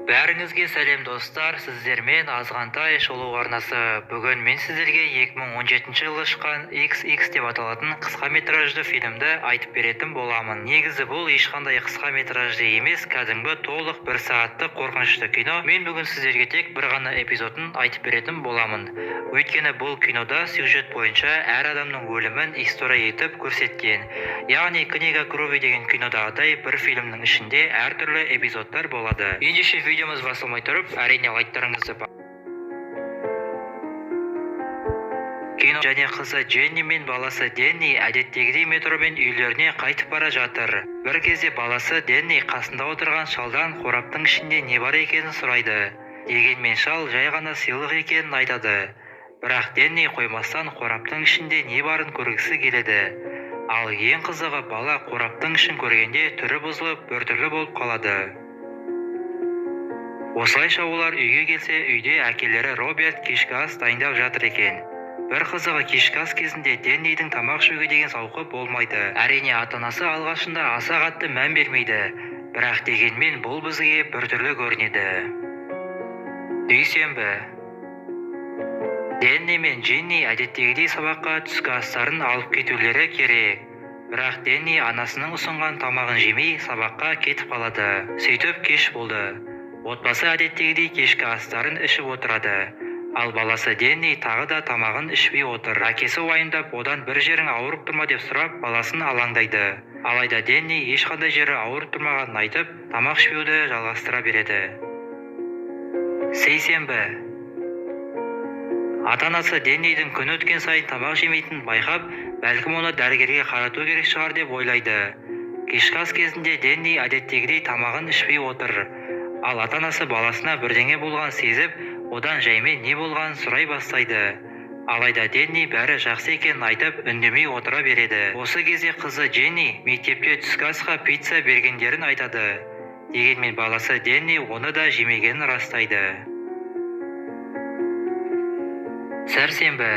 Бәріңізге сәлем достар, сіздермен Азғантай шолу арнасы. Бүгін мен сіздерге 2017 жылы шыққан XX деп аталатын қысқа метражды фильмді айтып беретін боламын. Негізі бұл ешқандай қысқа метражды емес, кәдімгі толық 1 сағатты қорқынышты кино. Мен бүгін сіздерге тек бір ғана эпизодын айтып беретін боламын. Өйткені бұл кинода сюжет бойынша әр адамның өлімін история етіп көрсеткен. Яғни книга крови деген кинодағыдай бір фильмнің ішінде әртүрлі эпизодтар болады. Ендеше видеомыз басылмай тұрып, әрине лайктарыңызды кино және қызы Дженни мен баласы Денни әдеттегідей метромен үйлеріне қайтып бара жатыр. Бір кезде баласы Денни қасында отырған шалдан қораптың ішінде не бар екенін сұрайды. Дегенмен шал жай ғана сыйлық екенін айтады. Бірақ Денни қоймастан қораптың ішінде не барын көргісі келеді. Ал ең қызығы, бала қораптың ішін көргенде түрі бұзылып, біртүрлі болып қалады. Осылайша олар үйге келсе, үйде әкелері Роберт кешкі ас дайындап жатыр екен. Бір қызығы, кешкі ас кезінде Деннидің тамақ ішуге деген зауқы болмайды. Әрине, ата-анасы алғашында аса қатты мән бермейді. Бірақ дегенмен бұл бізге біртүрлі көрінеді. Дүйсенбі. Денни мен Дженни әдеттегідей сабаққа түскі астарын алып кетулері керек. Бірақ Денни анасының ұсынған тамағын жемей сабаққа кетіп қалады. Сөйтіп кеш болды. Отбасы әдеттегідей кешкі астарын ішіп отырады. Ал баласы Денни тағы да тамағын ішпей отыр. Әкесі уайымдап, одан бір жерің ауырып тұрма деп сұрап, баласын алаңдайды. Алайда Денни ешқандай жері ауырып тұрмағанын айтып, тамақ ішпеуді жалғастыра береді. Сейсенбі. Ата-анасы Деннидің күн өткен сайын тамақ жемейтінін байқап, бәлкім оны дәрігерге қарату керек шығар деп ойлайды. Кешкі ас кезінде Денни әдеттегідей тамағын ішпей отыр. Ал ата-анасы баласына бірдеңе болған сезіп, одан жаймен не болғанын сұрай бастайды. Алайда Денни бәрі жақсы екенін айтып, үндемей отыра береді. Осы кезде қызы Дженни мектепте түскі асқа пицца бергендерін айтады. Дегенмен баласы Денни оны да жемегенін растайды. Сәрсенбі.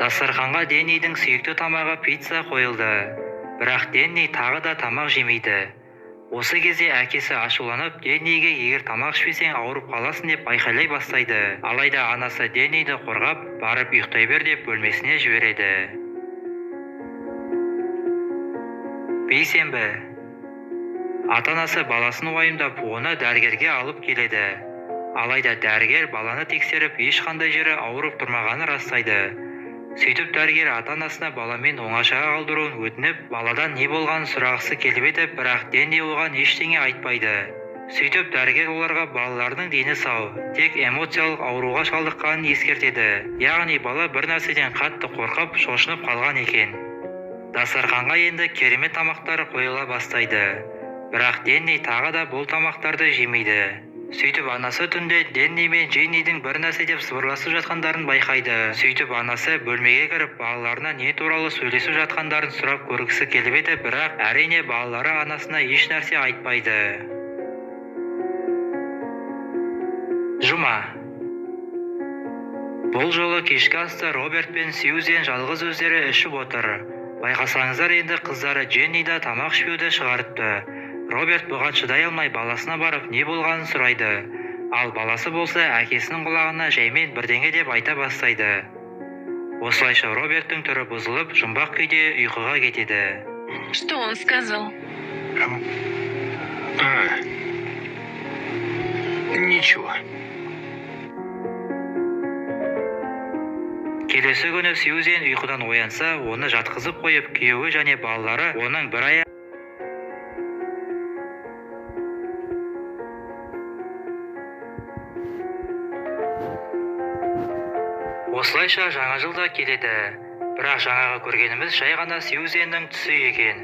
Дастарханға Деннидің сүйікті тамағы пицца қойылды. Бірақ Денни тағы да тамақ жемейді. Осы кезде әкесі ашуланып, Денниге егер тамақ ішпесең ауырып қаласың деп айқайлай бастайды. Алайда анасы Денниді қорғап, барып ұйықтай бер деп бөлмесіне жібереді. Бейсенбі. Ата-анасы баласын уайымдап, оны дәрігерге алып келеді. Алайда дәрігер баланы тексеріп, ешқандай жері ауырып тұрмағанын растайды. Сөйтіп дәрігер ата-анасына баламен оңашаға қалдыруын өтініп, баладан не болғанын сұрағысы келіп еді, бірақ Денни оған ештеңе айтпайды. Сөйтіп дәрігер оларға балалардың дені сау, тек эмоциялық ауруға шалдыққанын ескертеді. Яғни бала бір нәрседен қатты қорқып, шошынып қалған екен. Дастарханға енді керемет тамақтар қойыла бастайды. Бірақ Денни тағы да бұл тамақтарды жемейді. Сөйтіп анасы түнде Денни мен Дженнидің бір нәрсе деп сыбырласып жатқандарын байқайды. Сөйтіп анасы бөлмеге кіріп, балаларына не туралы сөйлесіп жатқандарын сұрап көргісі келіп еді, бірақ әрине балалары анасына еш нәрсе айтпайды. Жұма. Бұл жолы кешкі аста Роберт пен Сьюзен жалғыз өздері ішіп отыр. Байқасаңыздар, енді қыздары Дженни да тамақ ішпеуді шығарыпты. Роберт бұған шыдай алмай баласына барып не болғанын сұрайды. Ал баласы болса әкесінің құлағына жаймен бірдеңе деп айта бастайды. Осылайша Роберттің түрі бұзылып, жұмбақ күйде ұйқыға кетеді. Что он сказал? Ничего. Келесі күні Сьюзен ұйқыдан оянса, оны жатқызып қойып, күйеуі және балалары оның бір аяқ Осылайша жаңа жылда келеді. Бірақ жаңаға көргеніміз жай ғана Сьюзеннің түсі екен.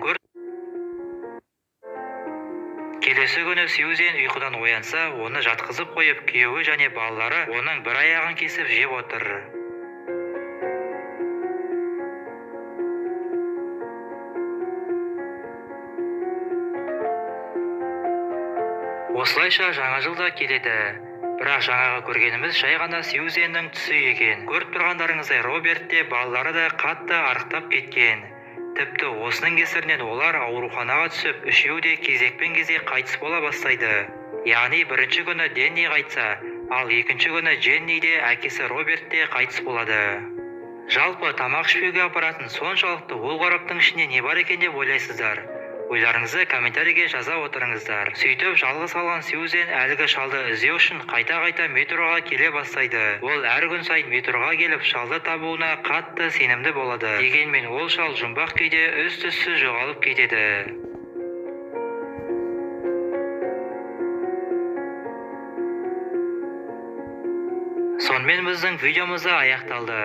Келесі күні Сьюзен ұйқыдан оянса, оны жатқызып қойып, күйеуі және балалары оның бір аяғын кесіп жеп отыр. Осылайша жаңа жылда келеді. Бірақ жаңаға көргеніміз жай ғана Сьюзеннің түсі екен. Көріп тұрғандарыңыздай Роберт те балалары да қатты арықтап кеткен. Тіпті осының кесірінен олар ауруханаға түсіп, үшеуі де кезекпен кезек қайтыс бола бастайды. яғни бірінші күні Денни қайтса, ал екінші күні Дженни де әкесі Роберт те қайтыс болады. Жалпы тамақ ішпеуге апаратын соншалықты ол қораптың ішінде не бар екен деп ойлайсыздар? Ойларыңызды комментарийге жаза отырыңыздар. Сөйтіп жалғыз қалған Сьюзен әлгі шалды іздеу үшін қайта-қайта метроға келе бастайды. Ол әр күн сайын метроға келіп шалды табуына қатты сенімді болады. Дегенмен ол шал жұмбақ күйде із-түзсіз жоғалып кетеді. Сонымен біздің видеомыз аяқталды.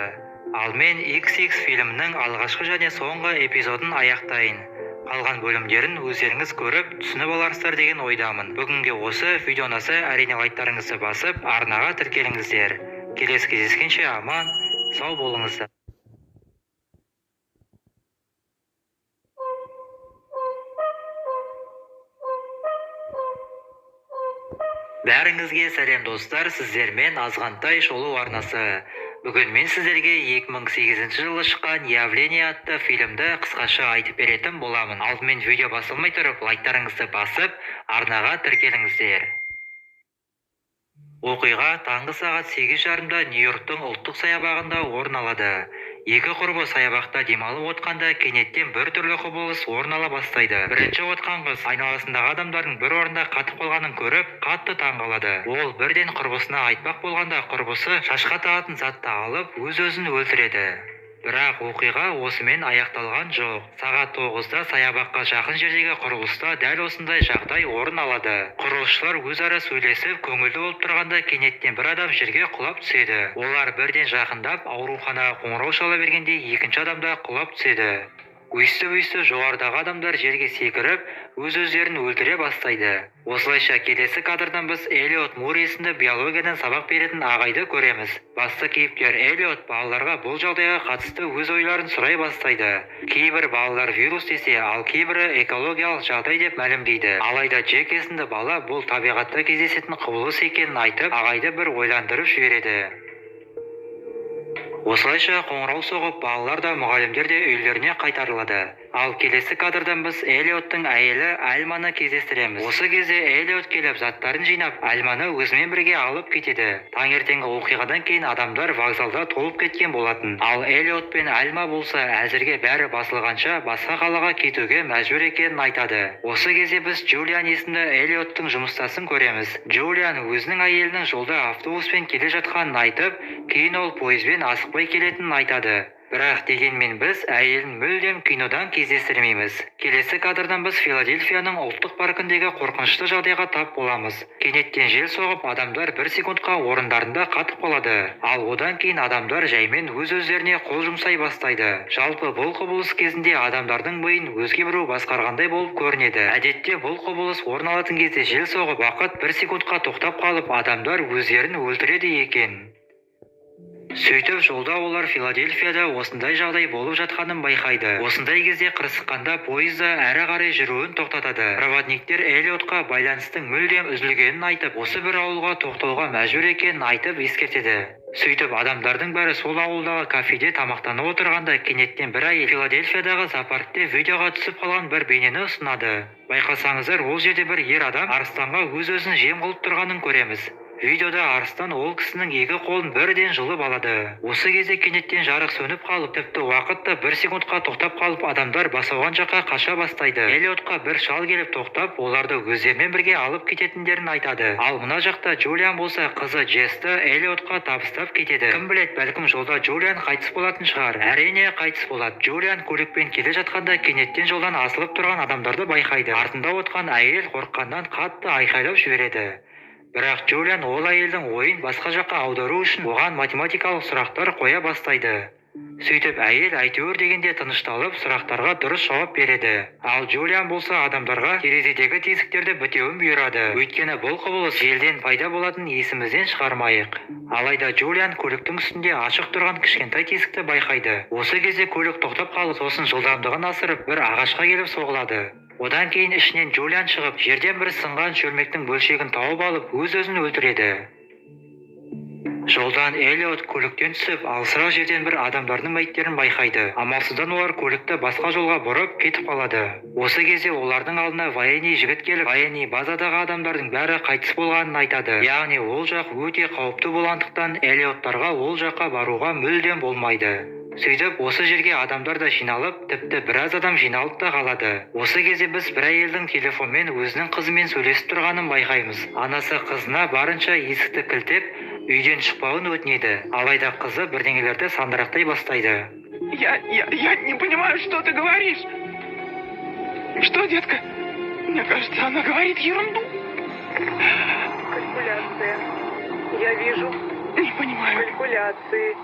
Ал мен XX фильмінің алғашқы және соңғы эпизодын аяқтайын. Қалған бөлімдерін өздеріңіз көріп, түсініп аларсыздар деген ойдамын. Бүгінге осы видео ұнаса, әрине лайктарыңызды басып, арнаға тіркеліңіздер. Келесі кездескенше аман, сау болыңыздар. Бәріңізге сәлем достар, сіздермен Азғантай шолу арнасы. Бүгін мен сіздерге 2008 жылы шыққан «Явление» атты фильмді қысқаша айтып беретін боламын. Алдымен видео басылмай тұрып, лайктарыңызды басып, арнаға тіркеліңіздер. Оқиға таңғы сағат 8:30-да Нью-Йорктың ұлттық саябағында орын алады. Екі құрбы саябақта демалып отқанда кенеттен бір түрлі құбылыс орын ала бастайды. Бірінші отқан қыз айналасындағы адамдардың бір орында қатып қалғанын көріп, қатты таң қалады. Ол бірден құрбысына айтпақ болғанда, құрбысы шашқа тағатын затты алып, өз-өзін өлтіреді. Бірақ оқиға осымен аяқталған жоқ. Сағат 9-да саябаққа жақын жердегі құрылыста дәл осындай жағдай орын алады. Құрылысшылар өзара сөйлесіп, көңілді болып тұрғанда кенеттен бір адам жерге құлап түседі. Олар бірден жақындап, ауруханаға қоңырау шала бергенде екінші адам да құлап түседі. Өйсті жоғарыдағы адамдар жерге секіріп, өз-өздерін өлтіре бастайды. Осылайша келесі кадрдан біз Эллиот Мур есімді биологиядан сабақ беретін ағайды көреміз. Басты кейіпкер Эллиот балаларға бұл жағдайға қатысты өз ойларын сұрай бастайды. Кейбір балалар вирус десе, ал кейбірі экологиялық жағдай деп мәлімдейді. Алайда Джек есімді бала бұл табиғатта кездесетін құбылыс екенін айтып, ағайды бір ойландырып жібереді. Осылайша қоңырау соғып, балалар да мұғалімдер де үйлеріне қайтарылады. Ал келесі кадрдан біз Эллиоттың әйелі Альманы кездестіреміз. Осы кезде Эллиот келіп заттарын жинап, Альманы өзімен бірге алып кетеді. Таңертеңгі оқиғадан кейін адамдар вокзалда толып кеткен болатын. Ал Эллиот пен Альма болса әзірге бәрі басылғанша басқа қалаға кетуге мәжбүр екенін айтады. Осы кезде біз Джулиан есімді Эллиоттың жұмыстасын көреміз. Джулиан өзінің әйелінің жолда автобуспен келе жатқанын айтып, кейін ол пойызбен асықпай келетінін айтады. Бірақ дегенмен біз әйелін мүлдем кинодан кездестірмейміз. Келесі кадрдан біз Филадельфияның ұлттық паркіндегі қорқынышты жағдайға тап боламыз. Кенеттен жел соғып, адамдар бір секундқа орындарында қатып қалады. Ал одан кейін адамдар жаймен өз-өздеріне қол жұмсай бастайды. Жалпы бұл құбылыс кезінде адамдардың миын өзге біреу басқарғандай болып көрінеді. Әдетте бұл құбылыс орын алатын кезде жел соғып, уақыт бір секундқа тоқтап қалып, адамдар өздерін өлтіреді екен. Сөйтіп жолда олар Филадельфияда осындай жағдай болып жатқанын байқайды. Осындай кезде қырсыққанда пойызда әрі қарай жүруін тоқтатады. Проводниктер Эллиотқа байланыстың мүлдем үзілгенін айтып, осы бір ауылға тоқтауға мәжбүр екенін айтып ескертеді. Сөйтіп адамдардың бәрі сол ауылдағы кафеде тамақтанып отырғанда кенеттен бір әйел Филадельфиядағы зоопаркте видеоға түсіп қалған бір бейнені ұсынады. Байқасаңыздар, ол жерде бір ер адам арыстанға өз-өзін жем қылып тұрғанын көреміз. Видеода арыстан ол кісінің екі қолын бірден жұлып алады. Осы кезде кенеттен жарық сөніп қалып, тіпті уақытта бір секундқа тоқтап қалып, адамдар басауған жаққа қаша бастайды. Эллиотқа бір шал келіп тоқтап, оларды өздерімен бірге алып кететіндерін айтады. Ал мына жақта Джулиан болса, қызы Джесті Эллиотқа табыстап кетеді. Кім білет, бәлкім жолда Джулиан қайтыс болатын шығар. Әрине қайтыс болады. Джулиан көлікпен келе жатқанда кенеттен жолдан асылып тұрған адамдарды байқайды. Артында отқан әйел қорыққаннан қатты айқайлап жібереді. Бірақ Джулиан ол әйелдің ойын басқа жаққа аудару үшін оған математикалық сұрақтар қоя бастайды. Сөйтіп әйел әйтеуір дегенде тынышталып, сұрақтарға дұрыс жауап береді. Ал Джулиан болса адамдарға терезедегі тесіктерді бітеуін бұйырады. Өйткені бұл құбылыс желден пайда болатын есімізден шығармайық. Алайда Джулиан көліктің үстінде ашық тұрған кішкентай тесікті байқайды. Осы кезде көлік тоқтап қалып, сосын жылдамдығын асырып, бір ағашқа келіп соғылады. Одан кейін ішінен Джулиан шығып, жерден бір сынған шөлмектің бөлшегін тауып алып, өз-өзін өлтіреді. Жолдан Эллиот көліктен түсіп, алысырақ жерден бір адамдардың мәйіттерін байқайды. Амалсыздан олар көлікті басқа жолға бұрып кетіп қалады. Осы кезде олардың алдына военный жігіт келіп, военный базадағы адамдардың бәрі қайтыс болғанын айтады. Яғни ол жақ өте қауіпті болғандықтан Эллиоттарға ол жаққа баруға мүлдем болмайды. Сөйтіп, осы жерге адамдар да жиналып, тіпті біраз адам жиналып та қалады. Осы кезде біз бір әйелдің телефонмен өзінің қызымен сөйлесіп тұрғанын байқаймыз. Анасы қызына барынша есікті кілтеп, үйден шықпауын өтінеді. Алайда қызы бірдеңелерді сандырақтай бастайды. Я не понимаю, что ты говоришь. Что, детка? Мне кажется, она говорит ерунду. Калькуляция. Я вижу. Не понимаю. Калькуляции.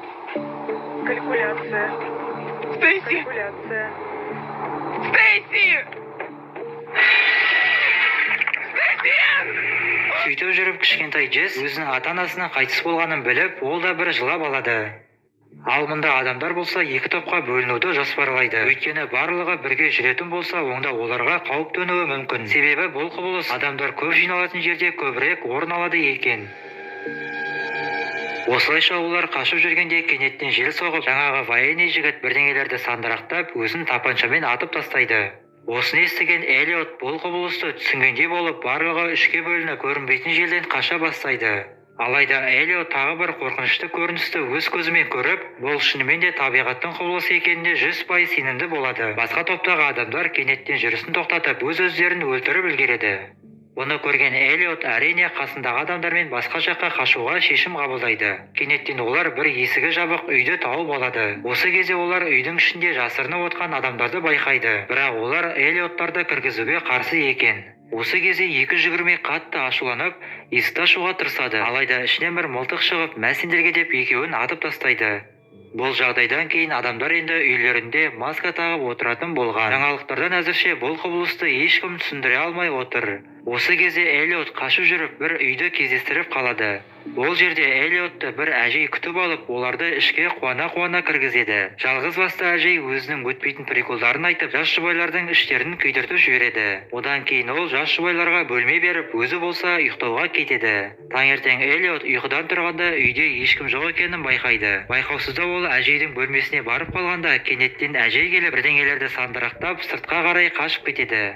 Калькуляция. Стейси! Калькуляция. Стейси! Стейси! Сөйтіп жүріп кішкентай Джесс өзінің ата-анасының қайтыс болғанын біліп, ол да бір жылап алады. Ал мұнда адамдар болса екі топқа бөлінуді жоспарлайды. Өйткені барлығы бірге жүретін болса, онда оларға қауіп төнуі мүмкін. Себебі бұл құбылыс адамдар көп жиналатын жерде көбірек орын алады екен. Осылайша олар қашып жүргенде кенеттен жел соғып, жаңағы военный жігіт бірдеңелерді сандырақтап, өзін тапаншамен атып тастайды. Осыны естіген Эллиот бұл құбылысты түсінгендей болып, барлығы үшке бөлініп, көрінбейтін жерден қаша бастайды. Алайда Эллиот тағы бір қорқынышты көріністі өз көзімен көріп, бұл шынымен де табиғаттың құбылысы екеніне 100% сенімді болады. Басқа топтағы адамдар кенеттен жүрісін тоқтатып, өз-өздерін өлтіріп үлгереді. Оны көрген Эллиот әрине қасындағы адамдармен басқа жаққа қашуға шешім қабылдайды. Кенеттен олар бір есігі жабық үйді тауып алады. Осы кезде олар үйдің ішінде жасырынып отқан адамдарды байқайды. Бірақ олар Эллиоттарды кіргізуге қарсы екен. Осы кезде екі жүгірмей қатты ашуланып, есікті ашуға тырысады. Алайда ішінен бір мылтық шығып, мә сендерге деп екеуін атып тастайды. Бұл жағдайдан кейін адамдар енді үйлерінде маска тағып отыратын болған. Жаңалықтардан әзірше бұл құбылысты ешкім түсіндіре алмай отыр. Осы кезде Эллиот қашып жүріп бір үйді кездестіріп қалады. Ол жерде Эллиотты бір әжей күтіп алып, оларды ішке қуана-қуана кіргізеді. Жалғыз басты әжей өзінің өтпейтін приколдарын айтып, жас жұбайлардың іштерін күйдіртіп жібереді. Одан кейін ол жас жұбайларға бөлме беріп, өзі болса ұйықтауға кетеді. Таңертең Эллиот ұйқыдан тұрғанда үйде ешкім жоқ екенін байқайды. Байқаусызда ол әжейдің бөлмесіне барып қалғанда, кенеттен әжей келіп бірдеңелерді сандырақтап, сыртқа қарай қашып кетеді.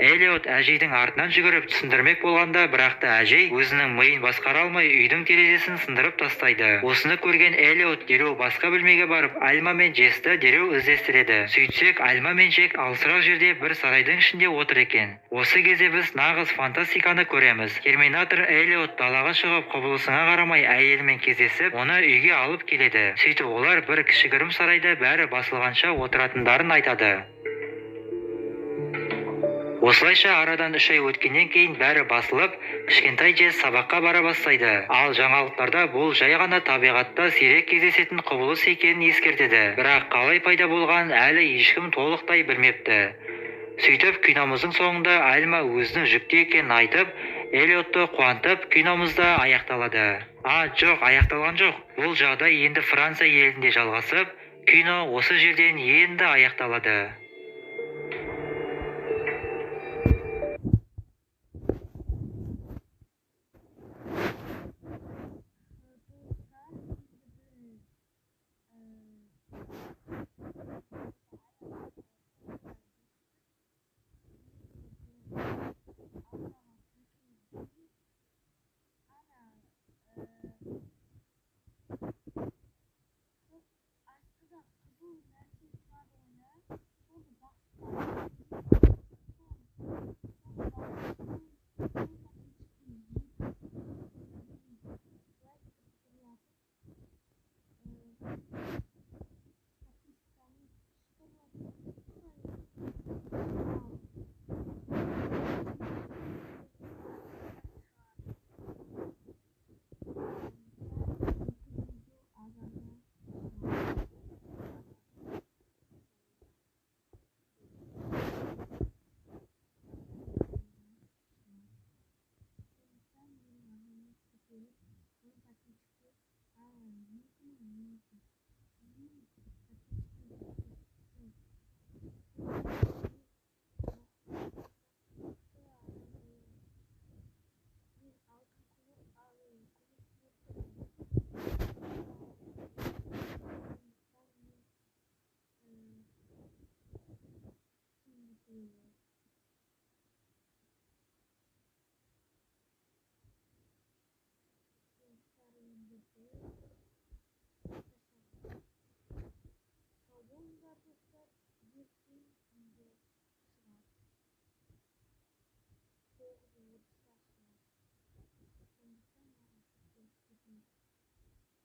Эллиот әжейдің артынан жүгіріп түсіндірмек болғанда, бірақ та әжей өзінің миын басқара алмай үйдің терезесін сындырып тастайды. Осыны көрген Эллиот дереу басқа бөлмеге барып, Альма мен Джессті дереу іздестіреді. Сөйтсек, Альма мен Джек алысырақ жерде бір сарайдың ішінде отыр екен. Осы кезде біз нағыз фантастиканы көреміз. Терминатор Эллиот далаға шығып, құбылысына қарамай әйелімен кездесіп, оны үйге алып келеді. Сөйтіп олар бір кішігірім сарайда бәрі басылғанша отыратындарын айтады. Осылайша арадан 3 ай өткеннен кейін бәрі басылып, кішкентай Джесс сабаққа бара бастайды. Ал жаңалықтарда бұл жай ғана табиғатта сирек кездесетін құбылыс екенін ескертеді. Бірақ қалай пайда болған әлі ешкім толықтай білмепті. Сөйтіп, киномыздың соңында Альма өзінің жүкті екенін айтып, Эллиотты қуантып, киномызда аяқталады. Жоқ, аяқталған жоқ. Бұл жағдай енді Франция елінде жалғасып, кино осы жерден енді аяқталады.